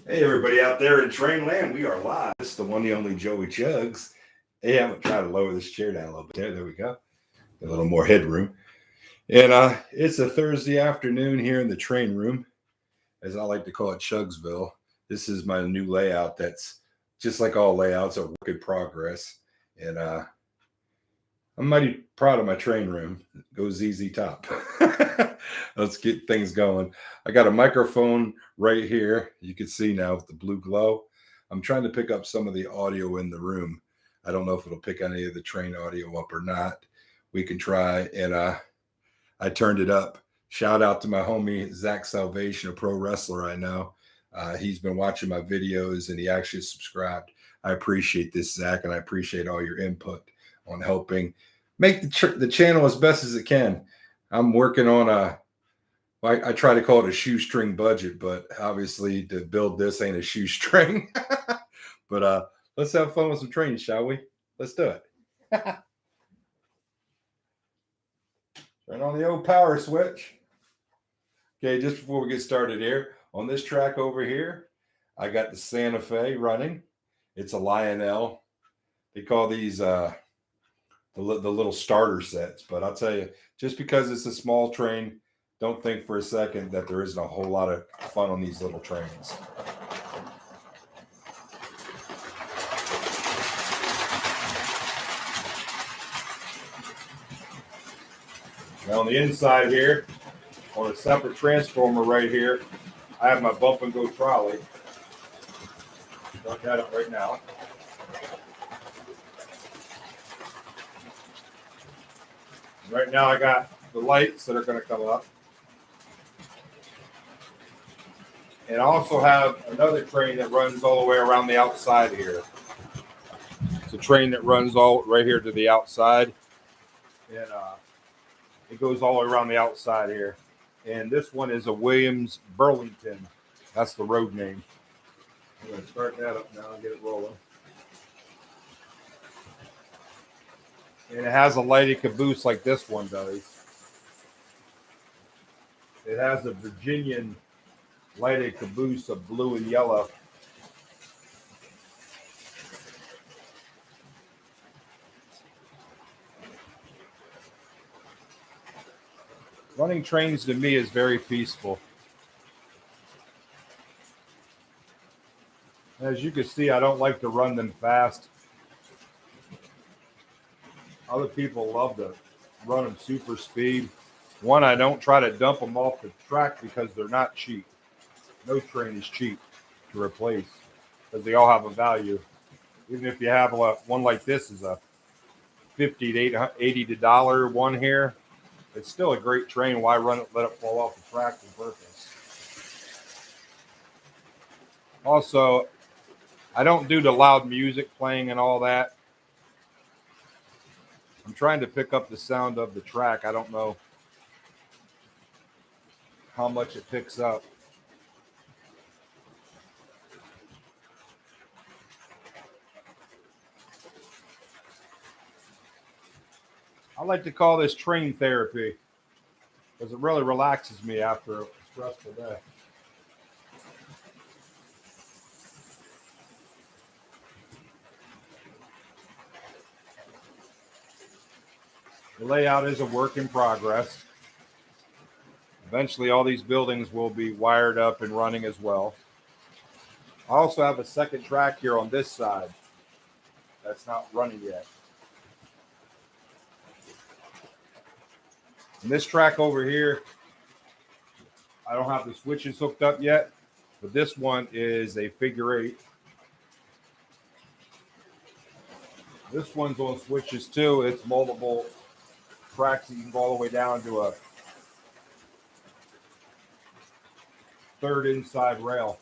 Hey, everybody out there in train land, we are live. It's the one, the only Joey Chugs. Hey, I'm going to try to lower this chair down a little bit. There we go. A little more headroom. And it's a Thursday afternoon here in the train room, as I like to call it, Chugsville. This is my new layout that's just like all layouts, a work in progress. And I'm mighty proud of my train room. Go ZZ Top. Let's get things going. I got a microphone right here. You can see now with the blue glow. I'm trying to pick up some of the audio in the room. I don't know if it'll pick any of the train audio up or not. We can try. And I turned it up. Shout out to my homie Zach Salvation, a pro wrestler I know. He's been watching my videos and he actually subscribed. I appreciate this, Zach, and I appreciate all your input on helping make the channel as best as it can. I'm working on I try to call it a shoestring budget, but obviously to build this ain't a shoestring. But let's have fun with some trains, shall we? Let's do it. Turn on the old power switch. Okay, just before we get started here, on this track over here, I got the Santa Fe running. It's a Lionel. They call these the little starter sets. But I'll tell you, just because it's a small train, don't think for a second that there isn't a whole lot of fun on these little trains. Now on the inside here, on a separate transformer right here, I have my bump and go trolley. I'll got it right now. Right now I got the lights that are going to come up. And I also have another train that runs all the way around the outside here. It's a train that runs all right here to the outside. And it goes all the way around the outside here. And this one is a Williams Burlington. That's the road name. I'm going to start that up now and get it rolling. And it has a lighted caboose like this one does. It has a Virginian lighted caboose of blue and yellow. Running trains to me is very peaceful. As you can see, I don't like to run them fast. Other people love to run them super speed. One, I don't try to dump them off the track because they're not cheap. No train is cheap to replace because they all have a value. Even if you have one like this is a $50 to $80 one here, it's still a great train. Why run it, let it fall off the track on purpose? Also, I don't do the loud music playing and all that. I'm trying to pick up the sound of the track. I don't know how much it picks up. I like to call this train therapy because it really relaxes me after a stressful day. The layout is a work in progress. Eventually, all these buildings will be wired up and running as well. I also have a second track here on this side that's not running yet. And this track over here, I don't have the switches hooked up yet, but this one is a figure 8. This one's on switches too. It's multiple tracks that you can go all the way down to a third inside rail.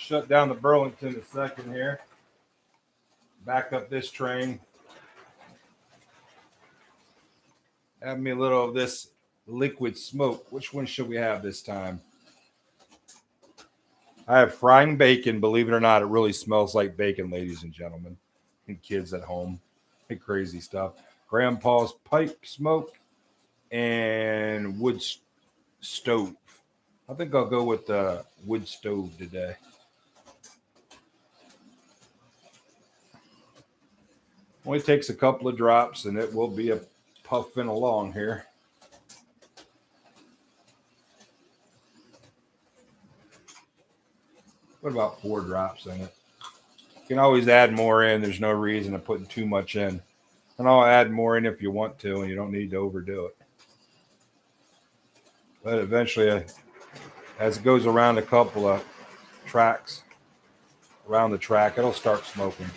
shut down the Burlington in a second here. Back up this train. Have me a little of this liquid smoke. Which one should we have this time? I have frying bacon. Believe it or not, it really smells like bacon, ladies and gentlemen, and kids at home. Hey, crazy stuff. Grandpa's pipe smoke and wood stove. I think I'll go with the wood stove today. Only takes a couple of drops and it will be a puffing along here. What about 4 drops in it? You can always add more in. There's no reason to putting too much in. And I'll add more in if you want to, and you don't need to overdo it. But eventually, as it goes around a couple of tracks, around the track, it'll start smoking.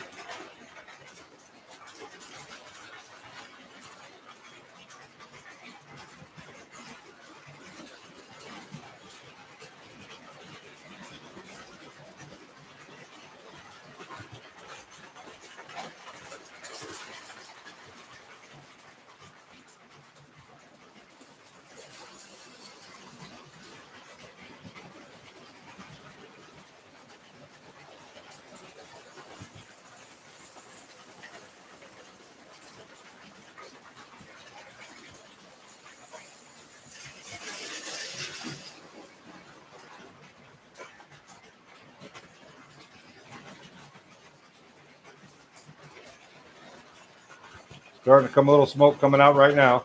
Starting to come a little smoke coming out right now.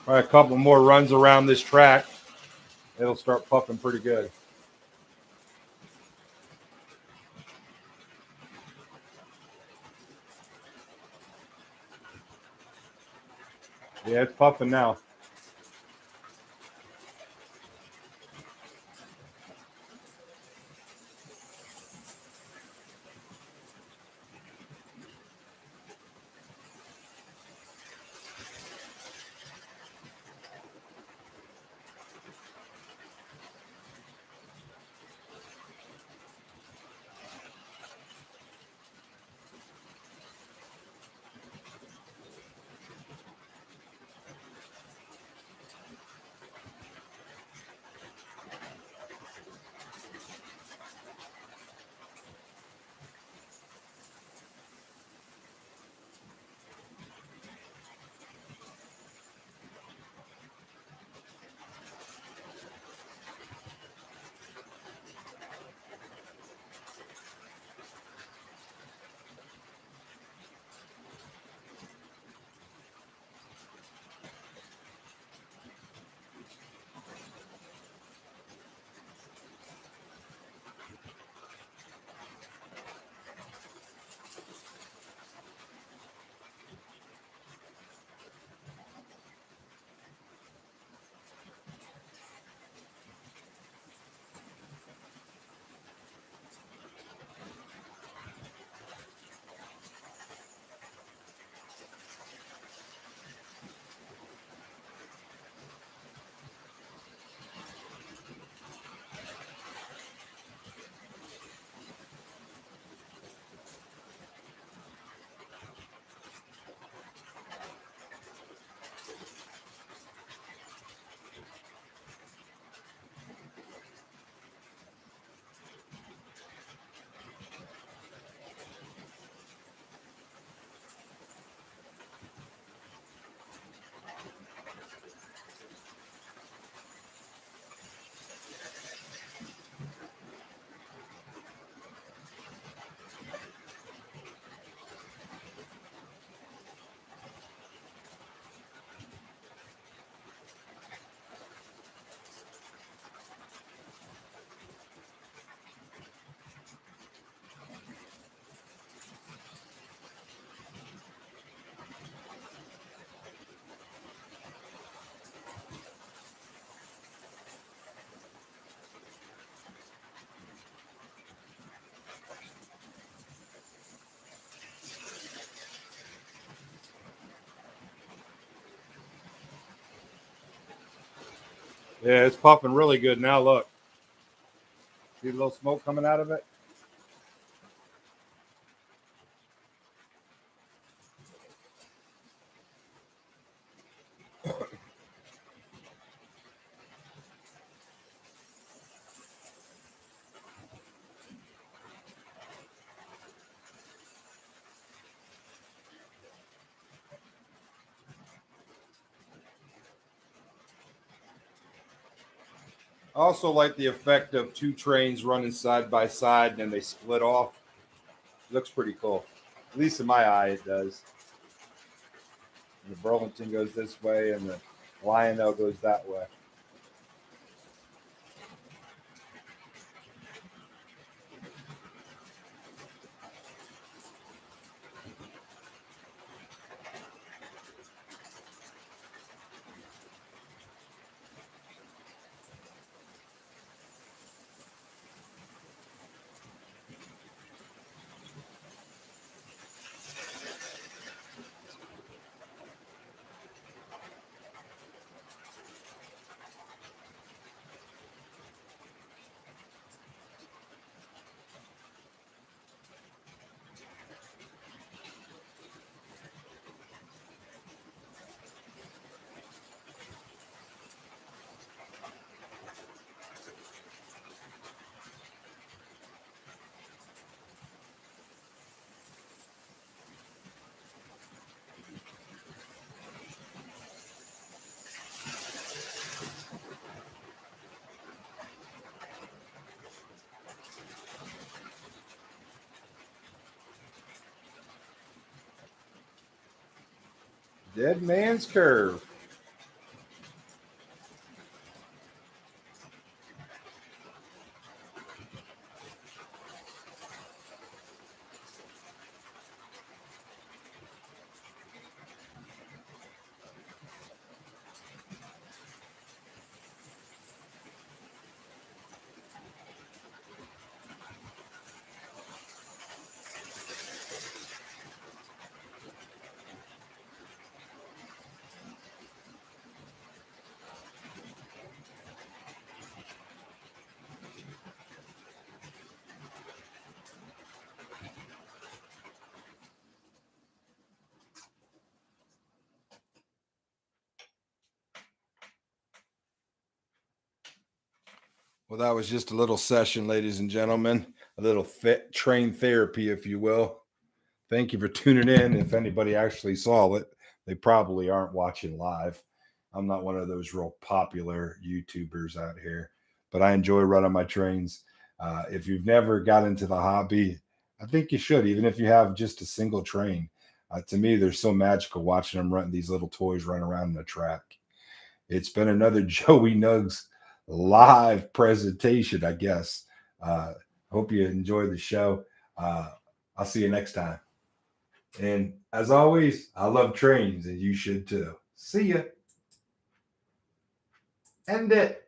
All right, a couple more runs around this track. It'll start puffing pretty good. Yeah, it's puffing now. Yeah, it's puffing really good now. Look. See a little smoke coming out of it? I also like the effect of two trains running side by side and then they split off. Looks pretty cool. At least in my eye, it does. The Burlington goes this way and the Lionel goes that way. Dead Man's Curve. Well, that was just a little session, ladies and gentlemen, a little fit train therapy, if you will. Thank you for tuning in. If anybody actually saw it, they probably aren't watching live. I'm not one of those real popular YouTubers out here, but I enjoy running my trains. If you've never got into the hobby, I think you should, even if you have just a single train. To me, they're so magical watching them run these little toys run around the track. It's been another Joey Nugs live presentation, I guess. Hope you enjoyed the show. I'll see you next time. And as always, I love trains and you should too. See ya. End it.